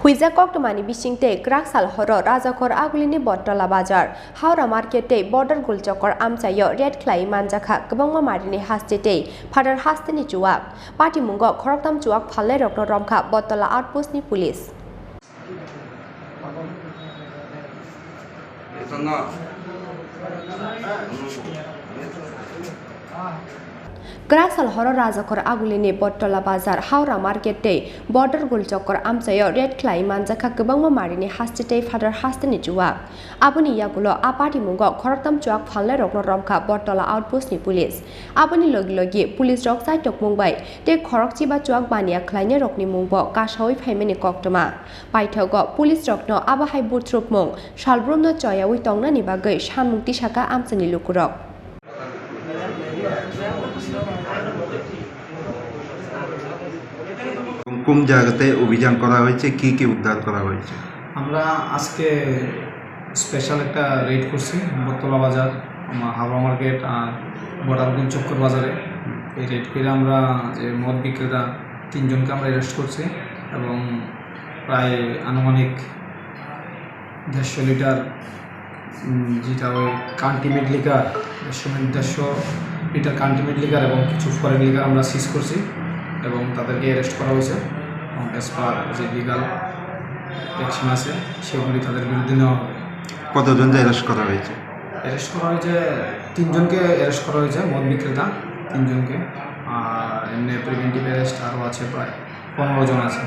Hoijak Koktwmani Bisingtwi Kraksal Horo Rajakor Agulini Bottola Bazar Haura Markete Border Gulchokor Amchayo Red Clay Manjakha Kwbangma Marini Hastete Father Hasteni Chuwak Party Mungo Khoroktham Chuwak Phalnairokno Romkha Bottola Outpost ni Police Kraksal Horo Rajakor Agulini Bottola Bazar Haura Markete Border Gulchokor Amchayo Red Clay Manjakha Kwbangma Marini Hastete Father Hasteni Chuwak Aboni Yagulo Apati Mungo Khoroktham Chuwak Phalnairokno Romkha Bottola Outpost ni Police Aboni Logi Police Rock Side Tok Mungbai Te Khorokchi ba Chuwak Bania Phalnairokni Mungbo Kashawi Phaimani Koktwma Paithogo Police Rockno Abahai Buthrup Mung Shalbrumno Choyawi Tongna ni bagai Shamungti Shaka Amchani Lukurok কোন জায়গাতে অভিযান করা হয়েছে কি কি উদ্ধার করা হয়েছে আমরা আজকে স্পেশাল একটা রেড করছি বটতলা বাজার হাওড়া মার্কেট আর বর্ডারগুল চক্কর বাজারে এই রেড করে আমরা যে মদ বিক্রেতা 3 জনকে আমরা অ্যারেস্ট করছি এবং প্রায় আনুমানিক 150 লিটার যেটা ওই কান্টিমেড লিকার 150 লিটার কান্টিমেড লিকার এবং কিছু ফরেন লিকার আমরা সিজ করছি এবং তাদেরকে অ্যারেস্ট করা হয়েছে এবং অ্যাজ পার যে লিগাল অ্যাকশন আছে সেগুলি তাদের বিরুদ্ধে নেওয়া হবে কতজন অ্যারেস্ট করা হয়েছে 3 জনকে অ্যারেস্ট করা হয়েছে মদ বিক্রেতা 3 জনকে আর এমনি প্রিভেন্টিভ অ্যারেস্ট আরও আছে প্রায় 15 জন আছে